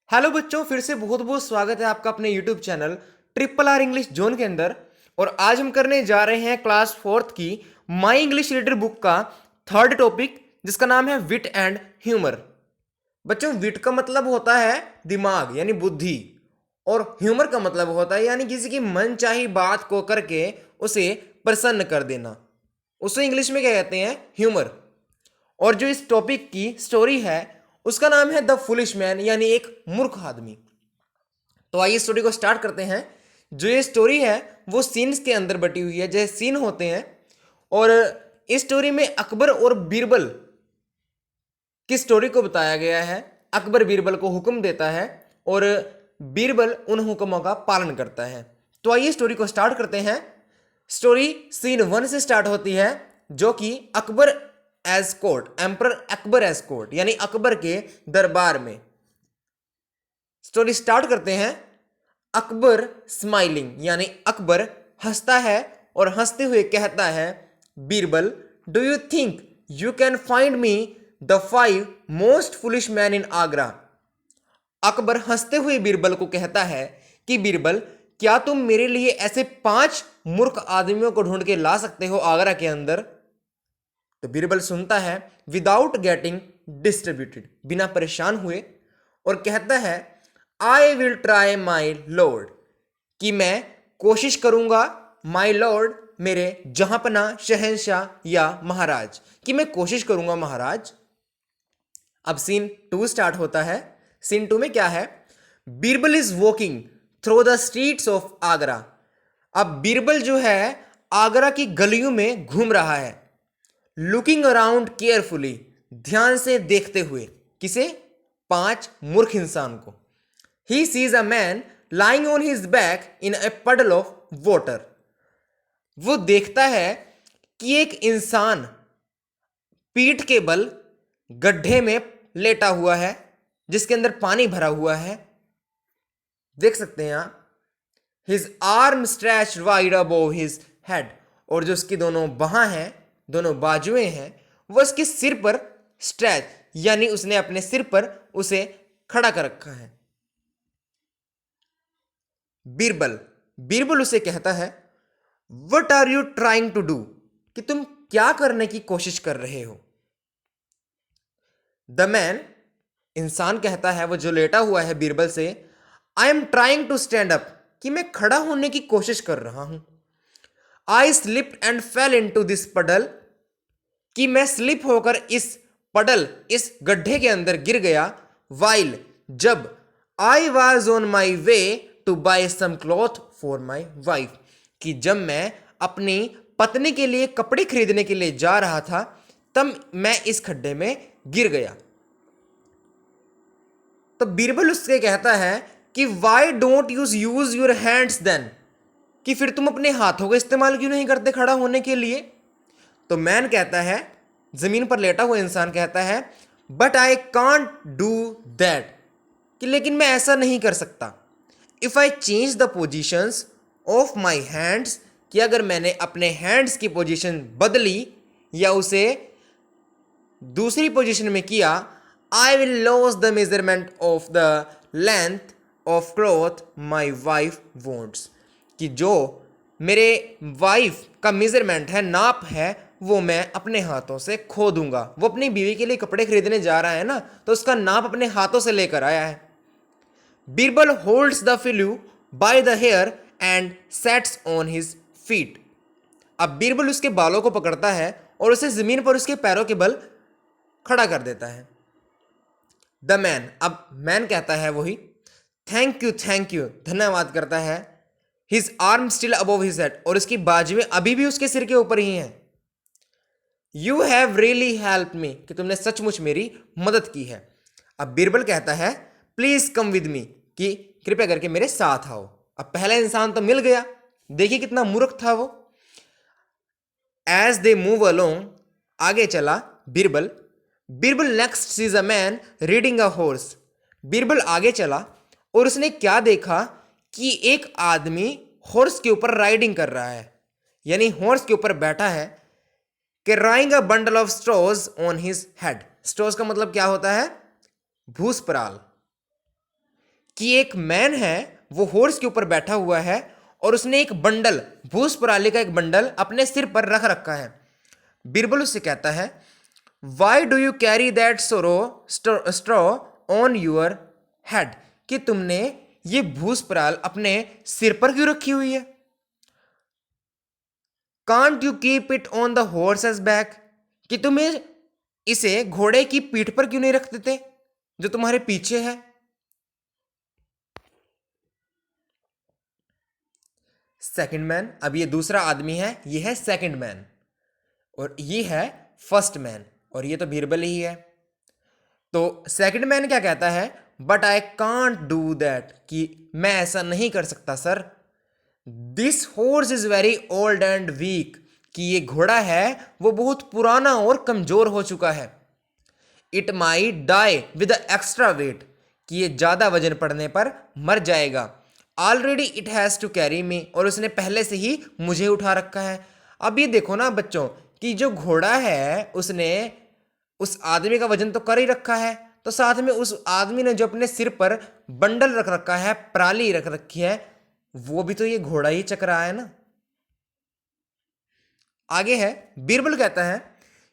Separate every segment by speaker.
Speaker 1: Hello बच्चों, फिर से बहुत बहुत स्वागत है आपका अपने YouTube channel triple R English zone के अंदर। और आज हम करने जा रहे हैं क्लास फोर्थ की माई इंग्लिश रीडर बुक का थर्ड टॉपिक, जिसका नाम है विट एंड ह्यूमर। बच्चों, विट का मतलब होता है दिमाग यानी बुद्धि, और ह्यूमर का मतलब होता है यानी किसी की मनचाही बात को करके उसे प्रसन्न कर देना। उसे इंग्लिश में क्या कहते हैं? ह्यूमर। और जो इस टॉपिक की स्टोरी है उसका नाम है द फुलिश मैन, यानी एक मूर्ख आदमी। तो आइए स्टोरी को स्टार्ट करते हैं। जो ये स्टोरी है वो सीन्स के अंदर बटी हुई है, जैसे सीन होते हैं। और इस स्टोरी में अकबर और बीरबल की स्टोरी को बताया गया है। अकबर बीरबल को हुक्म देता है और बीरबल उन हुक्मों का पालन करता है। तो आइए स्टोरी को स्टार्ट करते हैं। स्टोरी सीन 1 से स्टार्ट होती है, जो कि Akbar's court, emperor Akbar's court, यानी अकबर के दरबार में। स्टोरी स्टार्ट करते हैं। अकबर स्माइलिंग, यानी अकबर हंसता है और हंसते हुए कहता है, Birbal, do you think you can find me the 5 most foolish man in Agra. Akbar हंसते हुए बीरबल को कहता है कि बीरबल, क्या तुम मेरे लिए ऐसे 5 मूर्ख आदमियों को ढूंढ के ला सकते हो आगरा के अंदर? तो बीरबल सुनता है विदाउट गेटिंग डिस्ट्रीब्यूटेड, बिना परेशान हुए, और कहता है, I will try my lord, कि मैं कोशिश करूंगा, माई लॉर्ड, मेरे जहांपना, शहंशाह या महाराज, कि मैं कोशिश करूंगा महाराज। अब सीन 2 स्टार्ट होता है। सीन 2 में क्या है? Birbal is walking through the streets of Agra. अब बीरबल जो है आगरा की गलियों में घूम रहा है। लुकिंग अराउंड केयरफुली, ध्यान से देखते हुए। किसे? 5 मूर्ख इंसान को। He sees a man lying on his back in A puddle of water. वो देखता है कि एक इंसान पीठ के बल गड्ढे में लेटा हुआ है, जिसके अंदर पानी भरा हुआ है। देख सकते हैं आप, his arm stretch wide above his head, और जो उसकी दोनों बाहां हैं, दोनों बाजुएं हैं, वो उसके सिर पर स्ट्रेच, यानी उसने अपने सिर पर उसे खड़ा कर रखा है। बीरबल बीरबल उसे कहता है, what are you trying to do, कि तुम क्या करने की कोशिश कर रहे हो? द मैन, इंसान कहता है, वो जो लेटा हुआ है बीरबल से, I am trying to stand up, कि मैं खड़ा होने की कोशिश कर रहा हूं। I slipped and fell into this puddle, कि मैं स्लिप होकर इस पडल, इस गड्ढे के अंदर गिर गया। वाइल, जब I was on my way to buy some cloth for my wife, कि जब मैं अपनी पत्नी के लिए कपड़े खरीदने के लिए जा रहा था, तब मैं इस खड्डे में गिर गया। तो बीरबल उससे कहता है कि why don't use your hands then, कि फिर तुम अपने हाथों का इस्तेमाल क्यों नहीं करते खड़ा होने के लिए? तो मैन कहता है, जमीन पर लेटा हुआ इंसान कहता है, but I can't do that, कि लेकिन मैं ऐसा नहीं कर सकता। If I change the positions of my hands, कि अगर मैंने अपने हैंड्स की पोजीशन बदली या उसे दूसरी पोजीशन में किया, I will loss the measurement of the length of cloth my wife wants, कि जो मेरे वाइफ का मेजरमेंट है, नाप है, वो मैं अपने हाथों से खो दूंगा। वो अपनी बीवी के लिए कपड़े खरीदने जा रहा है ना, तो उसका नाप अपने हाथों से लेकर आया है। Birbal holds the fellow by the hair and sets on his feet. अब बीरबल उसके बालों को पकड़ता है और उसे जमीन पर उसके पैरों के बल खड़ा कर देता है। द मैन, अब मैन कहता है वही, थैंक यू, धन्यवाद करता है। His arm still above his head, और उसकी बाजुएं अभी भी उसके सिर के ऊपर ही हैं। You have really help me, कि तुमने सचमुच मेरी मदद की है। अब बीरबल कहता है, प्लीज कम विद मी, कि कृपया करके मेरे साथ आओ। अब पहला इंसान तो मिल गया, देखिए कितना मूर्ख था वो। एज दे मूव अलोंग, आगे चला Birbal. Birbal next sees a man reading a horse. Birbal आगे चला और उसने क्या देखा कि एक आदमी हॉर्स के ऊपर राइडिंग कर रहा है, यानी हॉर्स के ऊपर बैठा है। Carrying a bundle of straws on his head. Straws का मतलब क्या होता है? भूसपराल। कि एक मैन है, वो हॉर्स के ऊपर बैठा हुआ है और उसने एक बंडल, भूस पराली का एक बंडल अपने सिर पर रख रखा है। बीरबल उससे कहता है, why do you carry that straw on your head, कि तुमने ये भूस पराल अपने सिर पर क्यों रखी हुई है? Can't you keep it on the horses back, कि तुम्हें इसे घोड़े की पीठ पर क्यों नहीं रख देते जो तुम्हारे पीछे है? सेकंड मैन, अब ये दूसरा आदमी है, ये है सेकंड मैन, और ये है फर्स्ट मैन, और ये तो बीरबल ही है। तो सेकंड मैन क्या कहता है, but I can't do that, कि मैं ऐसा नहीं कर सकता sir. This horse is very old and weak, कि ये घोड़ा है वो बहुत पुराना और कमजोर हो चुका है। It may die with extra weight, कि ये ज्यादा वजन पड़ने पर मर जाएगा। Already it has to carry me, और उसने पहले से ही मुझे उठा रखा है। अब ये देखो ना बच्चों, कि जो घोड़ा है उसने उस आदमी का वजन तो कर ही रखा है, तो साथ में उस आदमी ने जो अपने सिर पर बंडल रख रखा है, पराली रख रखी है, वो भी तो ये घोड़ा ही चक रहा है ना। आगे है, बीरबल कहता है,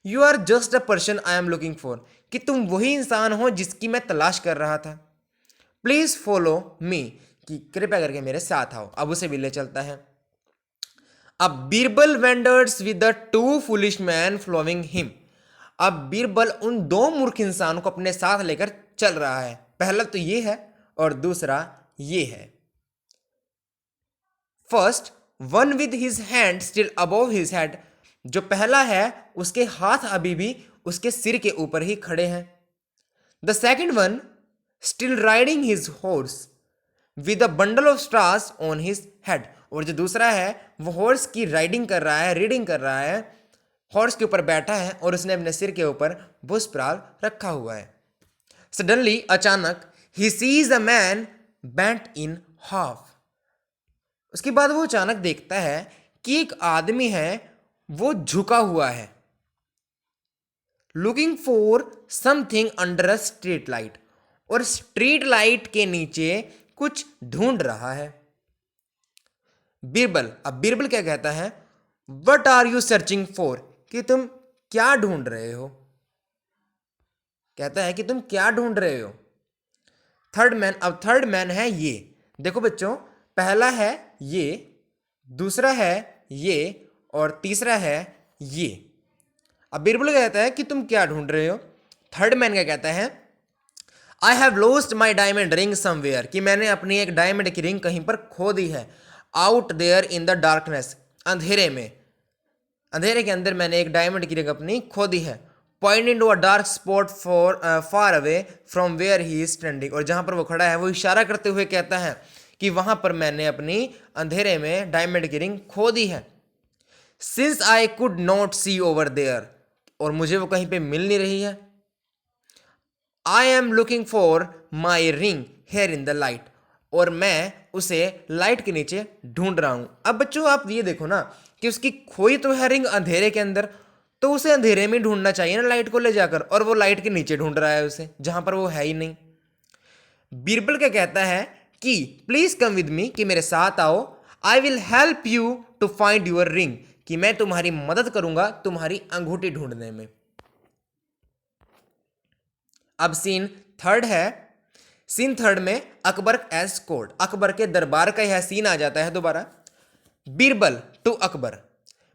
Speaker 1: you are just a person I am looking for, कि तुम वही इंसान हो जिसकी मैं तलाश कर रहा था। प्लीज फॉलो मी, कि कृपया करके मेरे साथ आओ। अब उसे भी ले चलता है। अब Birbal vendors with the two foolish man following him, अब बीरबल उन दो मूर्ख इंसानों को अपने साथ लेकर चल रहा है। पहला तो ये है और दूसरा ये है। First, one with his hand still above his head, जो पहला है उसके हाथ अभी भी उसके सिर के ऊपर ही खड़े हैं। The second one still riding his horse with a bundle of स्ट्रास on his head, और जो दूसरा है वो हॉर्स की राइडिंग कर रहा है, रीडिंग कर रहा है, हॉर्स के ऊपर बैठा है और उसने अपने सिर के ऊपर भूसप्राल रखा हुआ है। सडनली, अचानक, he sees a man bent in half, उसके बाद वो अचानक देखता है कि एक आदमी है वो झुका हुआ है। Looking for something under a street light, और स्ट्रीट लाइट के नीचे कुछ ढूंढ रहा है। बीरबल, अब बीरबल क्या कहता है, what are you searching for, कि तुम क्या ढूंढ रहे हो? कहता है कि तुम क्या ढूंढ रहे हो। थर्ड मैन, अब थर्ड मैन है ये, देखो बच्चों, पहला है ये, दूसरा है ये, और तीसरा है ये। अब बीरबल कहता है कि तुम क्या ढूंढ रहे हो। थर्ड मैन क्या कहता है, I have lost my diamond ring somewhere, कि मैंने अपनी एक डायमंड की रिंग कहीं पर खो दी है। Out there in the darkness, अंधेरे में, अंधेरे के अंदर मैंने एक डायमंड की रिंग अपनी खो दी है। Pointing to a dark spot for far away from where he is standing, और जहां पर वो खड़ा है वो इशारा करते हुए कहता है कि वहां पर मैंने अपनी अंधेरे में डायमंड की रिंग खो दी है। Since I could not see over there, और मुझे वो कहीं पे मिल नहीं रही है। I am looking for my ring here in the light, और मैं उसे लाइट के नीचे ढूंढ रहा हूं। अब बच्चों आप ये देखो ना कि उसकी खोई तो है रिंग अंधेरे के अंदर, तो उसे अंधेरे में ढूंढना चाहिए ना लाइट को ले जाकर, और वो लाइट के नीचे ढूंढ रहा है उसे जहां पर वो है ही नहीं। बीरबल क्या कहता है कि प्लीज कम विद मी, कि मेरे साथ आओ। I will help you to find your ring, कि मैं तुम्हारी मदद करूंगा तुम्हारी अंगूठी ढूंढने में। अब सीन थर्ड है। सीन थर्ड में अकबर एज कोर्ट, अकबर के दरबार का यह सीन आ जाता है दोबारा। बीरबल टू अकबर,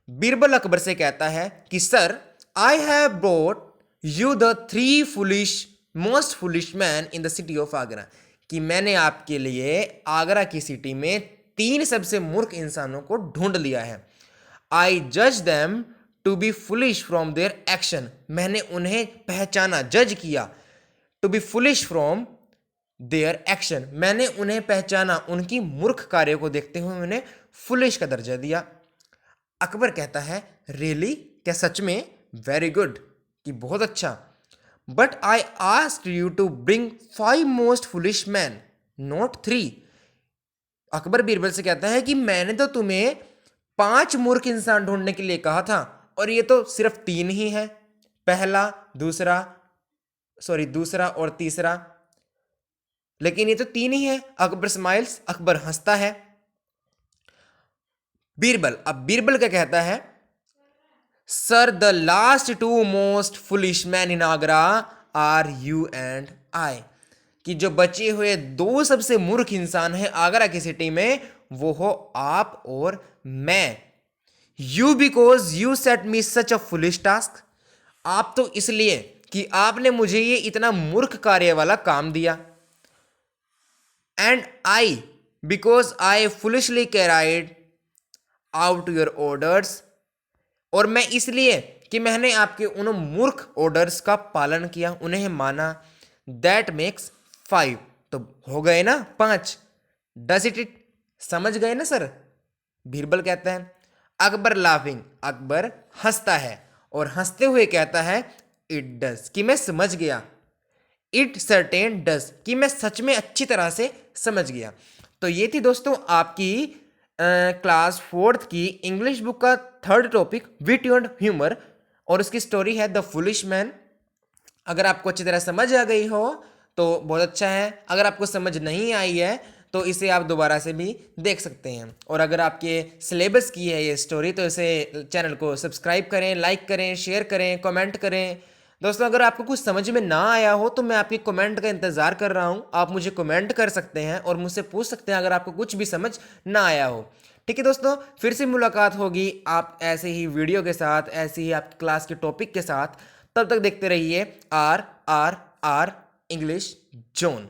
Speaker 1: बीरबल अकबर से कहता है कि sir, I have brought you the three foolish most foolish man in the city of Agra, कि मैंने आपके लिए आगरा की सिटी में तीन सबसे मूर्ख इंसानों को ढूंढ लिया है। आई जज them to be foolish from their action, मैंने उन्हें पहचाना, जज किया, to be foolish from their action, मैंने उन्हें पहचाना, उनकी मूर्ख कार्यों को देखते हुए उन्हें फुलिश का दर्जा दिया। अकबर कहता है, रियली, क्या सच में? वेरी गुड, कि बहुत अच्छा। But I asked you to bring 5 most foolish man, not 3। Akbar Birbal से कहता है कि मैंने तो तुम्हें 5 मूर्ख इंसान ढूंढने के लिए कहा था, और ये तो सिर्फ 3 ही है। दूसरा और तीसरा लेकिन ये तो 3 ही है। अकबर स्माइल्स, अकबर हंसता है। बीरबल, अब बीरबल क्या कहता है? Sir, the last 2 most foolish man in Agra are you and I. कि जो बचे हुए 2 सबसे मूर्ख इंसान हैं आगरा की सिटी में, वो हो आप और मैं। You because you set me such a foolish task. आप तो इसलिए कि आपने मुझे ये इतना मूर्ख कार्य वाला काम दिया। And I because I foolishly carried out your orders. और मैं इसलिए कि मैंने आपके उन मूर्ख ऑर्डर्स का पालन किया, उन्हें माना। दैट मेक्स 5, तो हो गए ना 5। डज इट, समझ गए ना सर? बीरबल कहता है। अकबर लाफिंग, अकबर हंसता है और हंसते हुए कहता है इट डज, कि मैं समझ गया। इट सर्टेन डज, कि मैं सच में अच्छी तरह से समझ गया। तो ये थी दोस्तों आपकी क्लास 4th की इंग्लिश बुक का 3rd topic, wit and humour, और उसकी स्टोरी है द फुलिश मैन। अगर आपको अच्छी तरह समझ आ गई हो तो बहुत अच्छा है। अगर आपको समझ नहीं आई है तो इसे आप दोबारा से भी देख सकते हैं। और अगर आपके सिलेबस की है ये स्टोरी तो इसे चैनल को सब्सक्राइब करें, लाइक करें, शेयर करें, कमेंट करें। दोस्तों, अगर आपको कुछ समझ में ना आया हो तो मैं आपके कमेंट का इंतज़ार कर रहा हूँ। आप मुझे कमेंट कर सकते हैं और मुझसे पूछ सकते हैं अगर आपको कुछ भी समझ ना आया हो। ठीक है दोस्तों, फिर से मुलाकात होगी आप ऐसे ही वीडियो के साथ, ऐसे ही आपकी क्लास के टॉपिक के साथ। तब तक देखते रहिए R R R English zone.